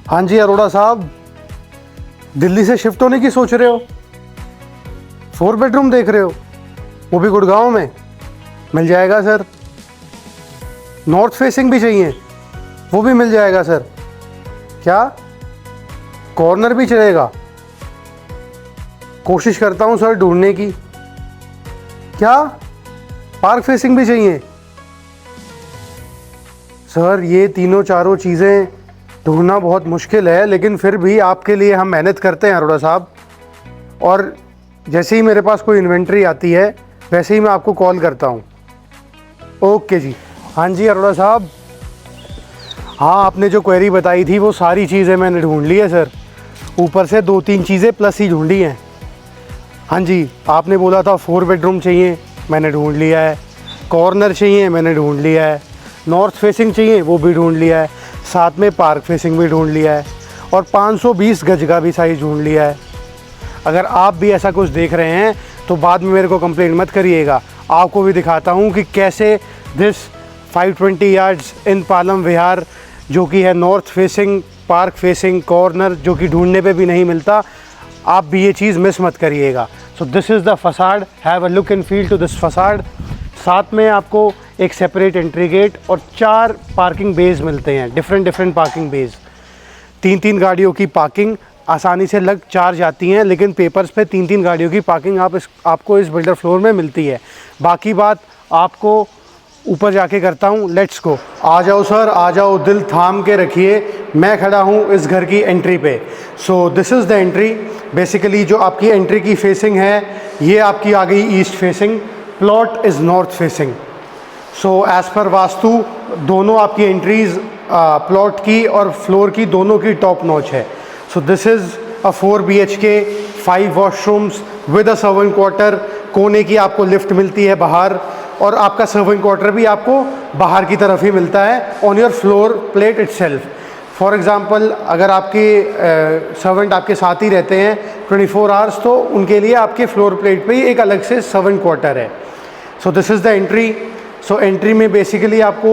हाँ जी अरोड़ा साहब, दिल्ली से शिफ्ट होने की सोच रहे हो? 4 बेडरूम देख रहे हो, वो भी गुड़गांव में? मिल जाएगा सर। नॉर्थ फेसिंग भी चाहिए, वो भी मिल जाएगा सर। क्या कॉर्नर भी चलेगा? कोशिश करता हूँ सर ढूंढने की। क्या पार्क फेसिंग भी चाहिए? सर ये तीनों चारों चीज़ें ढूंढना बहुत मुश्किल है, लेकिन फिर भी आपके लिए हम मेहनत करते हैं अरोड़ा साहब। और जैसे ही मेरे पास कोई इन्वेंट्री आती है वैसे ही मैं आपको कॉल करता हूँ। ओके जी। हाँ जी अरोड़ा साहब, हाँ आपने जो क्वेरी बताई थी वो सारी चीज़ें मैंने ढूंढ ली है सर। ऊपर से 2-3 चीज़ें प्लस ही ढूंढी हैं। हाँ जी, आपने बोला था 4 बेडरूम चाहिए, मैंने ढूंढ लिया है। कॉर्नर चाहिए, मैंने ढूंढ लिया है। नॉर्थ फेसिंग चाहिए, वो भी ढूंढ लिया है। साथ में पार्क फेसिंग भी ढूंढ लिया है। और 520 गज का भी साइज़ ढूंढ लिया है। अगर आप भी ऐसा कुछ देख रहे हैं तो बाद में मेरे को कंप्लेंट मत करिएगा। आपको भी दिखाता हूँ कि कैसे दिस 520 यार्ड्स इन पालम विहार, जो कि है north facing, park facing, corner, जो कि ढूंढने पे भी नहीं मिलता। आप भी ये चीज़ मिस मत करिएगा। So this is the facade, have a look and feel to this facade. साथ में आपको एक सेपरेट एंट्री गेट और 4 पार्किंग बेज मिलते हैं, डिफरेंट पार्किंग बेज। 3-3 गाड़ियों की पार्किंग आसानी से लग 4 जाती हैं, लेकिन पेपर्स पे 3-3 गाड़ियों की पार्किंग आपको इस बिल्डर फ्लोर में मिलती है। बाकी बात आपको ऊपर जाके करता हूँ। Let's go. आ जाओ सर, आ जाओ, दिल थाम के रखिए। मैं खड़ा हूँ इस घर की एंट्री पे। सो this is the entry. Basically जो आपकी एंट्री की फेसिंग है, ये आपकी आ गई east facing. Plot is north facing. So as per vastu दोनों आपकी एंट्रीज़ प्लॉट की और फ्लोर की दोनों की टॉप नॉच है। So this is a 4 BHK, 5 washrooms with a servant quarter. कोने की आपको लिफ्ट मिलती है बाहर, और आपका सर्वेंट क्वार्टर भी आपको बाहर की तरफ ही मिलता है on your floor plate itself. For example, अगर आपके सर्वेंट आपके साथ ही रहते हैं 24 आवर्स, तो उनके लिए आपके फ्लोर प्लेट पे ही एक अलग से सर्वेंट क्वार्टर है। So this is the entry. So entry में बेसिकली आपको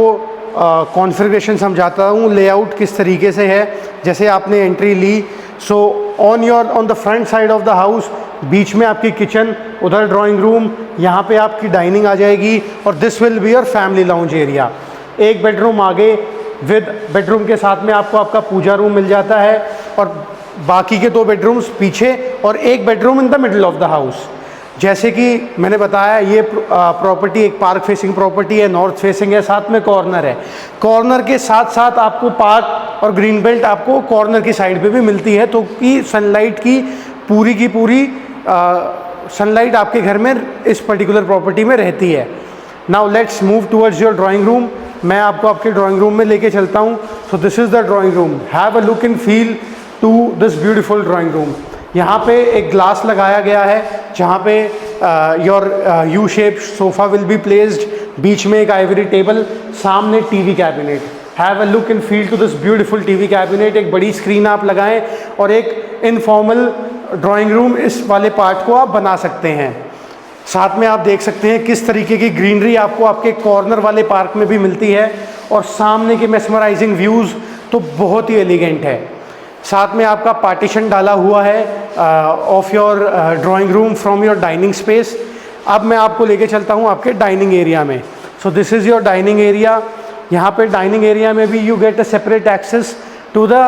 कॉन्फ़िगरेशन समझाता हूँ, लेआउट किस तरीके से है। जैसे आपने एंट्री ली, so on the front side of the house, बीच में आपकी किचन, उधर ड्राइंग रूम, यहाँ पे आपकी डाइनिंग आ जाएगी, और this will be your family lounge area. एक बेडरूम आगे विद बेडरूम के साथ में आपको आपका पूजा रूम मिल जाता है, और बाकी के 2 बेडरूम्स पीछे और एक bedroom in the middle of the house. जैसे कि मैंने बताया, ये प्रॉपर्टी एक पार्क फेसिंग प्रॉपर्टी है, नॉर्थ फेसिंग है, साथ में कॉर्नर है। कॉर्नर के साथ साथ आपको पार्क और ग्रीन बेल्ट आपको कॉर्नर की साइड पे भी मिलती है, तो कि सनलाइट की पूरी सनलाइट आपके घर में इस पर्टिकुलर प्रॉपर्टी में रहती है। Now let's move towards your drawing room. मैं आपको आपके ड्राइंग रूम में लेके चलता हूँ। So this is the drawing room. Have a look and feel to this beautiful drawing room. यहाँ पे एक ग्लास लगाया गया है, जहाँ पे your U shape sofa will be placed. बीच में एक आइवरी टेबल, सामने TV cabinet. Have a look and feel to this beautiful TV cabinet. एक बड़ी स्क्रीन आप लगाएं और एक इनफॉर्मल ड्राइंग रूम इस वाले पार्ट को आप बना सकते हैं। साथ में आप देख सकते हैं किस तरीके की ग्रीनरी आपको आपके कॉर्नर वाले पार्क में भी मिलती है, और सामने के मेस्मराइजिंग व्यूज़ तो बहुत ही एलिगेंट है। साथ में आपका पार्टीशन डाला हुआ है of your drawing room from your dining space. अब मैं आपको लेके चलता हूँ आपके डाइनिंग एरिया में। So this is your dining area. यहाँ पे डाइनिंग एरिया में भी you get a separate access to the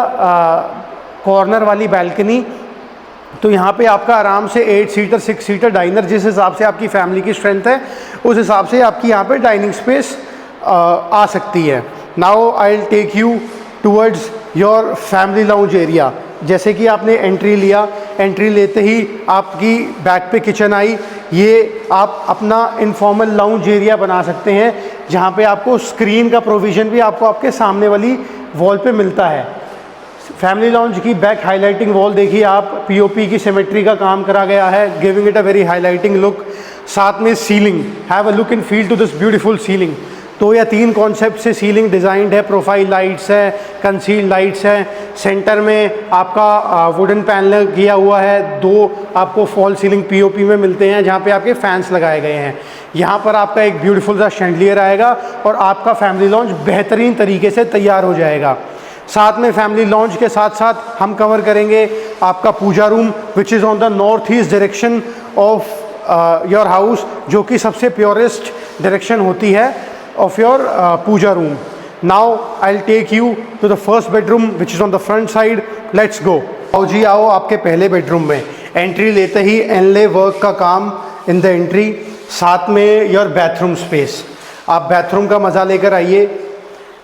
corner वाली बैल्कनी। तो यहाँ पे आपका आराम से 8 सीटर 6 सीटर डाइनर, जिस हिसाब से आपकी फैमिली की स्ट्रेंथ है उस हिसाब से आपकी यहाँ पे डाइनिंग स्पेस आ सकती है। Now I will take you towards your family lounge area. जैसे कि आपने एंट्री लिया, एंट्री लेते ही आपकी बैक पे किचन आई। ये आप अपना इनफॉर्मल लाउंज एरिया बना सकते हैं, जहाँ पे आपको स्क्रीन का प्रोविज़न भी आपको आपके सामने वाली वॉल पे मिलता है। फैमिली लाउंज की बैक हाईलाइटिंग वॉल देखिए आप, पीओपी की सिमेट्री का काम करा गया है, giving it a very highlighting look. साथ में ceiling, have a look and feel to this beautiful ceiling. 2 या 3 कॉन्सेप्ट से सीलिंग डिज़ाइंड है। प्रोफाइल लाइट्स है, कंसील्ड लाइट्स हैं। सेंटर में आपका वुडन पैनल किया हुआ है। 2 आपको फॉल सीलिंग पीओपी में मिलते हैं, जहाँ पे आपके फैंस लगाए गए हैं। यहाँ पर आपका एक ब्यूटीफुल सा शैंडलियर आएगा और आपका फैमिली लॉन्च बेहतरीन तरीके से तैयार हो जाएगा। साथ में फैमिली लॉन्ज के साथ साथ हम कवर करेंगे आपका puja room which is on the north east direction of your house, जो कि सबसे प्योरेस्ट डायरेक्शन होती है of your puja room. Now I will take you to the first bedroom which is on the front side. Let's go. आओ जी आओ आपके पहले बेडरूम में। एंट्री लेते ही एनले वर्क का काम इन द एंट्री, साथ में योर बाथरूम स्पेस। आप बाथरूम का मज़ा लेकर आइए।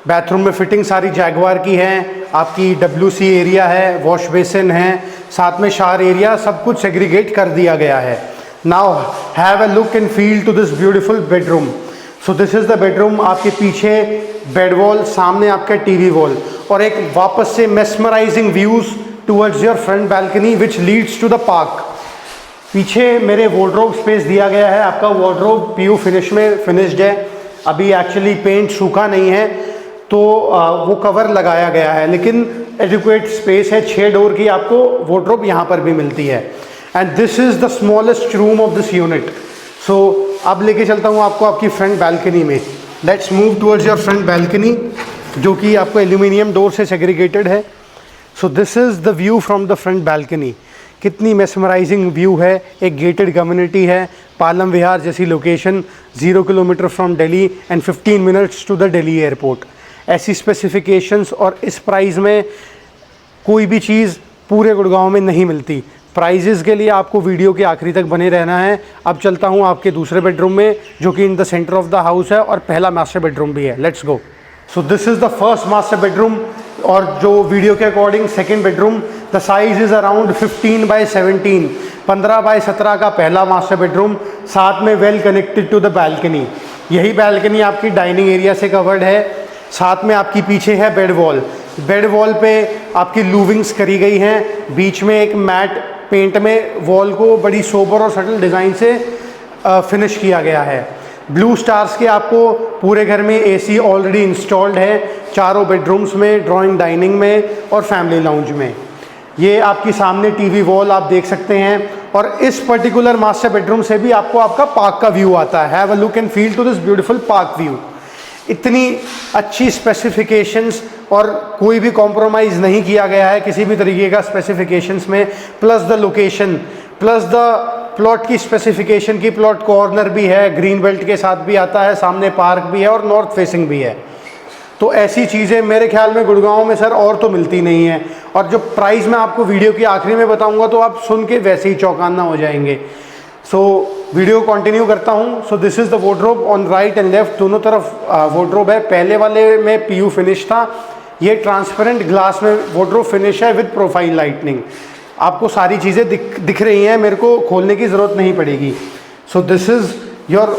बाथरूम में फिटिंग सारी जैगवार की है, आपकी WC एरिया है, वॉश बेसिन है, साथ में शावर एरिया, सब कुछ सेग्रीगेट कर दिया गया है। Now have a look and feel to this beautiful bedroom. So this is the bedroom. आपके पीछे बेड वॉल, सामने आपका TV वॉल और एक वापस से mesmerising views towards your front balcony which leads to the park. पीछे मेरे वार्डरोब स्पेस दिया गया है। आपका वार्डरोब PU फिनिश में फिनिश्ड है। अभी एक्चुअली पेंट सूखा नहीं है तो वो कवर लगाया गया है, लेकिन एडिक्वेट स्पेस है। 6 डोर की आपको वार्डरोब यहाँ पर भी मिलती है। And this is the smallest room of this unit. So अब लेके चलता हूँ आपको आपकी फ्रंट बैल्कनी में। Let's move towards your front balcony, जो कि आपको एल्यूमिनियम डोर से सेग्रीगेटेड है। So this is the view from the front balcony. कितनी मेस्मराइजिंग व्यू है। एक गेटेड कम्युनिटी है, पालम विहार जैसी location, 0 kilometre from Delhi and 15 minutes to the Delhi airport. ऐसी स्पेसिफिकेशंस और इस प्राइस में कोई भी चीज़ पूरे गुड़गांव में नहीं मिलती। प्राइजेज़ के लिए आपको वीडियो के आखिरी तक बने रहना है। अब चलता हूँ आपके दूसरे बेडरूम में, जो कि in the centre of the house है और पहला मास्टर बेडरूम भी है। Let's go. So this is the first master bedroom और जो वीडियो के according second bedroom. The size is around 15 by 17, 15 by 17 का पहला मास्टर बेडरूम, साथ में well connected to the balcony. यही बैल्कनी आपकी डाइनिंग एरिया से कवर्ड है। साथ में आपकी पीछे है बेड वॉल। बेड वॉल पे आपकी लूविंग्स करी गई हैं। बीच में एक मैट पेंट में वॉल को बड़ी सोबर और सटल डिज़ाइन से फिनिश किया गया है। ब्लू स्टार्स के आपको पूरे घर में AC ऑलरेडी इंस्टॉल्ड है, चारों बेडरूम्स में, ड्राइंग डाइनिंग में और फैमिली लाउंज में। ये आपकी सामने TV वॉल आप देख सकते हैं और इस पर्टिकुलर मास्टर बेडरूम से भी आपको आपका पार्क का व्यू आता है। Have a look and feel to this beautiful park view. इतनी अच्छी स्पेसिफिकेशंस और कोई भी कॉम्प्रोमाइज़ नहीं किया गया है किसी भी तरीके का स्पेसिफिकेशंस में, plus the location, plus the plot की स्पेसिफिकेशन की प्लॉट कॉर्नर भी है, ग्रीन बेल्ट के साथ भी आता है, सामने पार्क भी है और नॉर्थ फेसिंग भी है। तो ऐसी चीज़ें मेरे ख्याल में गुड़गांव में सर और तो मिलती नहीं है। और जो प्राइस मैं आपको वीडियो के आखिरी में बताऊंगा तो आप सुन के वैसे ही चौंकाना हो जाएंगे। सो वीडियो कंटिन्यू करता हूँ। So this is the wardrobe on right and left, दोनों तरफ वार्डरोब है। पहले वाले में PU फिनिश था, ये ट्रांसपेरेंट ग्लास में वार्डरोब फिनिश है विद प्रोफाइल लाइटनिंग। आपको सारी चीज़ें दिख रही हैं, मेरे को खोलने की ज़रूरत नहीं पड़ेगी। सो this is your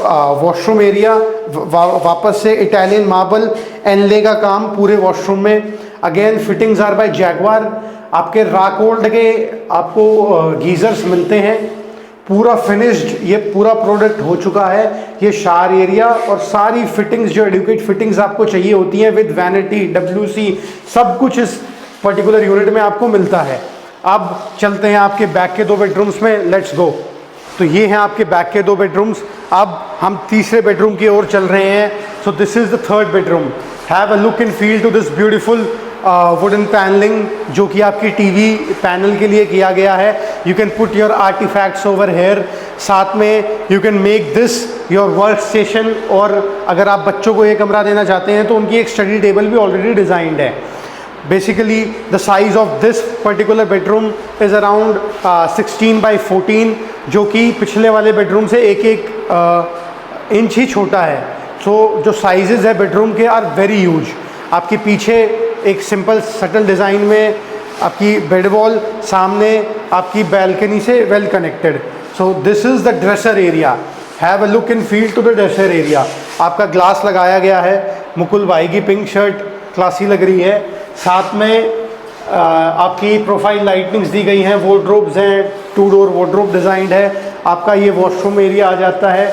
washroom area. वापस से इटालियन मार्बल एनले का काम पूरे वॉशरूम में। Again fittings are by Jaquar. आपके रॉकवोल्ड के आपको गीज़र्स मिलते हैं, पूरा फिनिश्ड ये पूरा प्रोडक्ट हो चुका है। ये शावर एरिया और सारी फिटिंग्स जो एडुकेट फिटिंग्स आपको चाहिए होती हैं विद वैनिटी, WC, सब कुछ इस पर्टिकुलर यूनिट में आपको मिलता है। अब चलते हैं आपके बैक के 2 बेडरूम्स में। Let's go. तो ये हैं आपके बैक के 2 बेडरूम्स। अब हम तीसरे बेडरूम की ओर चल रहे हैं। So this is the third bedroom. Have a look and feel to this beautiful wooden panelling, जो कि आपकी TV पैनल के लिए किया गया है। You can put your artifacts over here. साथ में you can make this your work station, और अगर आप बच्चों को ये कमरा देना चाहते हैं तो उनकी एक स्टडी टेबल भी ऑलरेडी डिज़ाइंड है। Basically the size of this particular bedroom is around 16 by 14, जो कि पिछले वाले बेडरूम से 1-1 इंच ही छोटा है। सो जो साइजेस है बेडरूम के आर वेरी ह्यूज। आपके पीछे एक सिंपल सटल डिज़ाइन में आपकी बेड वॉल, सामने आपकी बैल्कनी से well connected. So this is the dresser area. Have a look and feel to the dresser area. आपका ग्लास लगाया गया है। मुकुल भाई की पिंक शर्ट क्लासी लग रही है। साथ में आपकी प्रोफाइल लाइटनिंग्स दी गई हैं, वार्डरोब्स हैं, 2 डोर वार्डरोब डिज़ाइंड है। आपका ये वॉशरूम एरिया आ जाता है।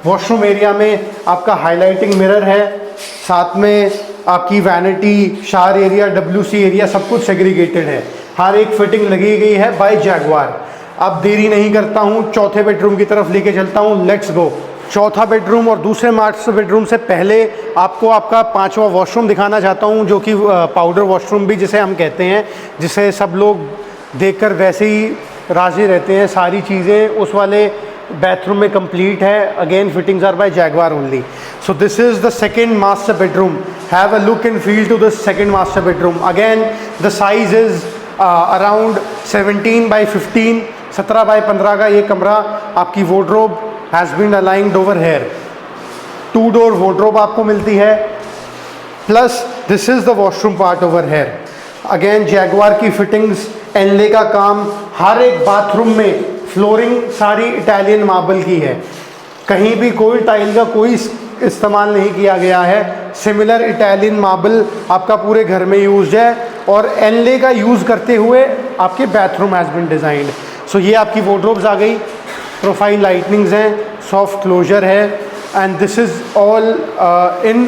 वॉशरूम एरिया में आपका हाइलाइटिंग मिरर है, साथ में आपकी vanity, shower area, WC area, सब कुछ सेग्रीगेटेड है। हर एक फिटिंग लगी गई है बाय जैगवार। अब देरी नहीं करता हूँ, चौथे बेडरूम की तरफ लेके चलता हूँ। Let's go. चौथा बेडरूम और दूसरे मास्टर बेडरूम से पहले आपको आपका 5वां वॉशरूम दिखाना चाहता हूँ, जो कि पाउडर वॉशरूम भी जिसे हम कहते हैं, जिसे सब लोग देखकर वैसे ही राज़ी रहते हैं। सारी चीज़ें उस वाले बाथरूम में कंप्लीट है। Again fittings are by Jaquar only. So this is the second master bedroom. Have a look and feel to this second master bedroom. Again the size is around 17 by 15, 17 by 15 का ये कमरा। आपकी wardrobe has been aligned over here. 2 door wardrobe आपको मिलती है, plus this is the washroom part over here. Again Jaquar की fittings, inlay का काम, हर एक बाथरूम में फ्लोरिंग सारी इटालियन मार्बल की है। कहीं भी कोई टाइल का कोई इस्तेमाल नहीं किया गया है। सिमिलर इटालियन मार्बल आपका पूरे घर में यूज्ड है, और एनले का यूज़ करते हुए आपके bathroom has been designed. So ये आपकी वार्डरोब्स आ गई, प्रोफाइल लाइटनिंग्स हैं, सॉफ्ट क्लोजर है, and this is all in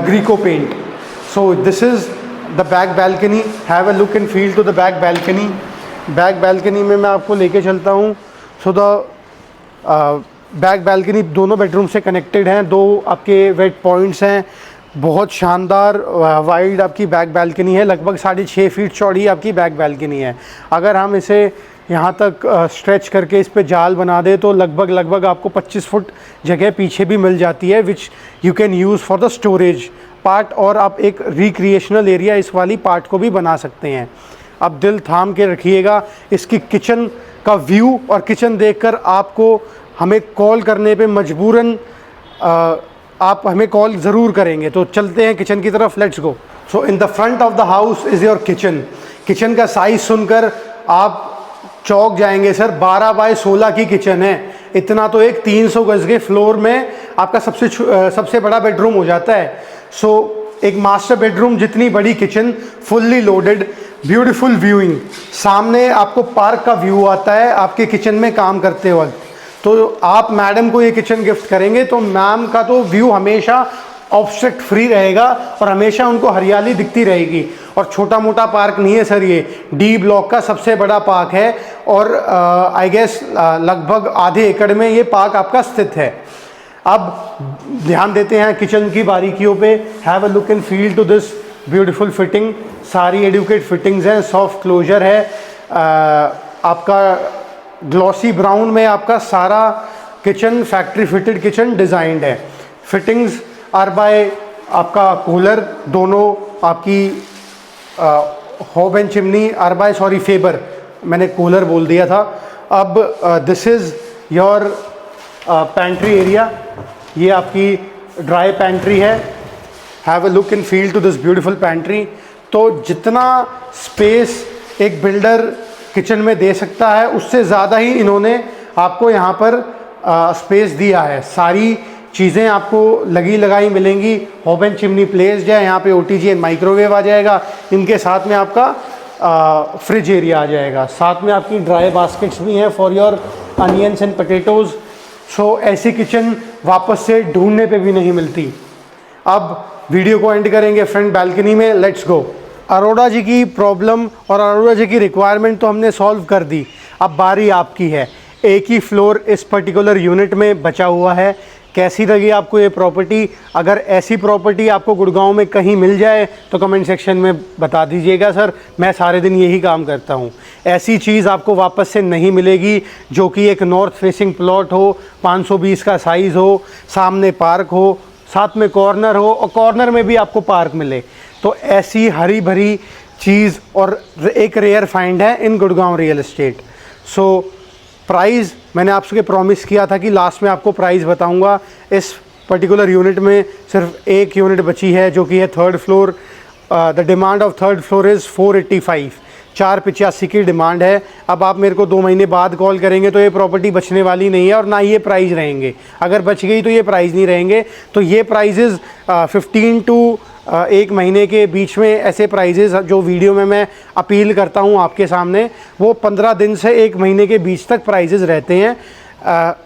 Greco paint. So this is the back balcony. Have a look and feel to the back balcony. Back balcony में मैं आपको लेके चलता हूँ। सो द बैक बैल्कनी दोनों bedroom से connected हैं। 2 आपके वेट पॉइंट्स हैं। बहुत शानदार वाइड आपकी बैक बैल्कनी है। लगभग 6.5 फीट चौड़ी आपकी बैक बैल्कनी है। अगर हम इसे यहाँ तक स्ट्रेच करके इस पे जाल बना दे तो लगभग आपको 25 फुट जगह पीछे भी मिल जाती है, which you can use for the storage part, और आप एक रिक्रिएशनल एरिया इस वाली पार्ट को भी बना सकते हैं। अब दिल थाम के रखिएगा इसकी किचन का व्यू, और किचन देखकर आपको हमें कॉल करने पे मजबूरन आप हमें कॉल ज़रूर करेंगे। तो चलते हैं किचन की तरफ, let's go. So in the front of the house is your kitchen. Kitchen का साइज़ सुनकर आप चौंक जाएंगे, सर 12 by 16 की किचन है। इतना तो एक 300 गज के फ्लोर में आपका सबसे बड़ा बेडरूम हो जाता है। सो एक मास्टर बेडरूम जितनी बड़ी kitchen, fully loaded, beautiful viewing. सामने आपको पार्क का व्यू आता है आपके किचन में काम करते वक्त। तो आप मैडम को ये किचन गिफ्ट करेंगे तो मैम का तो व्यू हमेशा ऑब्स्ट्रक्ट फ्री रहेगा और हमेशा उनको हरियाली दिखती रहेगी। और छोटा मोटा पार्क नहीं है सर, ये डी ब्लॉक का सबसे बड़ा पार्क है, और आई गेस लगभग आधे एकड़ में ये पार्क आपका स्थित है। अब ध्यान देते हैं किचन की बारीकियों पे। Have a look and feel to this beautiful fitting. सारी एडुकेट फिटिंग्स हैं, सॉफ्ट क्लोजर है। आपका ग्लॉसी ब्राउन में आपका सारा kitchen factory fitted kitchen designed है। फिटिंग्स आर बाय आपका कूलर, दोनों आपकी hob and chimney are by Faber, मैंने कूलर बोल दिया था। अब this is your pantry area. ये आपकी ड्राई पैंट्री है। Have a look and feel to this beautiful pantry. तो जितना स्पेस एक बिल्डर किचन में दे सकता है उससे ज़्यादा ही इन्होंने आपको यहाँ पर स्पेस दिया है। सारी चीज़ें आपको लगी लगाई मिलेंगी। होब एंड चिमनी प्लेस्ड है, यहाँ पे OTG एंड माइक्रोवेव आ जाएगा। इनके साथ में आपका फ्रिज एरिया आ जाएगा। साथ में आपकी ड्राई बास्केट्स भी हैं for your onions and potatoes. So ऐसी किचन वापस से ढूंढने पे भी नहीं मिलती। अब वीडियो को एंड करेंगे फ्रंट बैल्कनी में, लेट्स गो। अरोड़ा जी की प्रॉब्लम और अरोड़ा जी की रिक्वायरमेंट तो हमने सॉल्व कर दी। अब बारी आपकी है। एक ही फ्लोर इस पर्टिकुलर यूनिट में बचा हुआ है। कैसी लगी आपको ये प्रॉपर्टी? अगर ऐसी प्रॉपर्टी आपको गुड़गांव में कहीं मिल जाए तो कमेंट सेक्शन में बता दीजिएगा सर, मैं सारे दिन यही काम करता हूँ। ऐसी चीज़ आपको वापस से नहीं मिलेगी जो कि एक नॉर्थ फेसिंग प्लॉट हो, 520 का साइज़ हो, सामने पार्क हो, साथ में कॉर्नर हो और कॉर्नर में भी आपको पार्क मिले। तो ऐसी हरी भरी चीज़ और एक रेयर फाइंड है in Gurgaon real estate. So price मैंने आपसे प्रॉमिस किया था कि लास्ट में आपको प्राइस बताऊंगा। इस पर्टिकुलर यूनिट में सिर्फ एक यूनिट बची है जो कि है 3rd floor. The demand of 3rd floor is 485, 485 की डिमांड है। अब आप मेरे को 2 महीने बाद कॉल करेंगे तो ये प्रॉपर्टी बचने वाली नहीं है और ना ये प्राइस रहेंगे। अगर बच गई तो ये प्राइस नहीं रहेंगे। तो ये प्राइजेज़ 15 टू 1 महीने के बीच में ऐसे प्राइजेज़ जो वीडियो में मैं अपील करता हूँ आपके सामने, वो 15 दिन से 1 महीने के बीच तक प्राइजेज़ रहते हैं।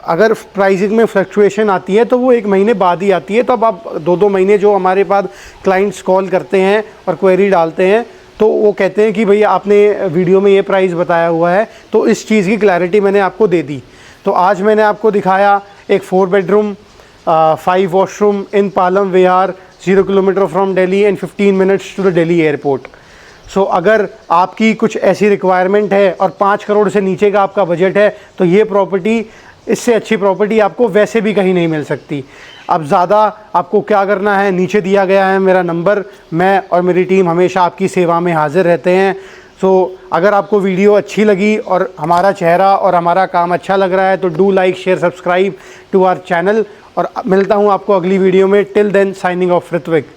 अगर प्राइसिंग में फ्लक्चुएशन आती है तो वो 1 महीने बाद ही आती है। तो अब आप 2-2 महीने जो हमारे पास क्लाइंट्स कॉल करते हैं और क्वेरी डालते हैं तो वो कहते हैं कि भैया आपने वीडियो में ये प्राइस बताया हुआ है। तो इस चीज़ की क्लैरिटी मैंने आपको दे दी। तो आज मैंने आपको दिखाया एक 4 bedroom 5 washroom in Palam Vihar, 0 kilometre from Delhi and 15 minutes to the Delhi airport. So अगर आपकी कुछ ऐसी रिक्वायरमेंट है और 5 करोड़ से नीचे का आपका बजट है तो ये प्रॉपर्टी, इससे अच्छी प्रॉपर्टी आपको वैसे भी कहीं नहीं मिल सकती। अब ज़्यादा आपको क्या करना है, नीचे दिया गया है मेरा नंबर, मैं और मेरी टीम हमेशा आपकी सेवा में हाजिर रहते हैं। सो अगर आपको वीडियो अच्छी लगी और हमारा चेहरा और हमारा काम अच्छा लग रहा है तो do like share subscribe to our channel, और मिलता हूँ आपको अगली वीडियो में। Till then signing off Ritwik.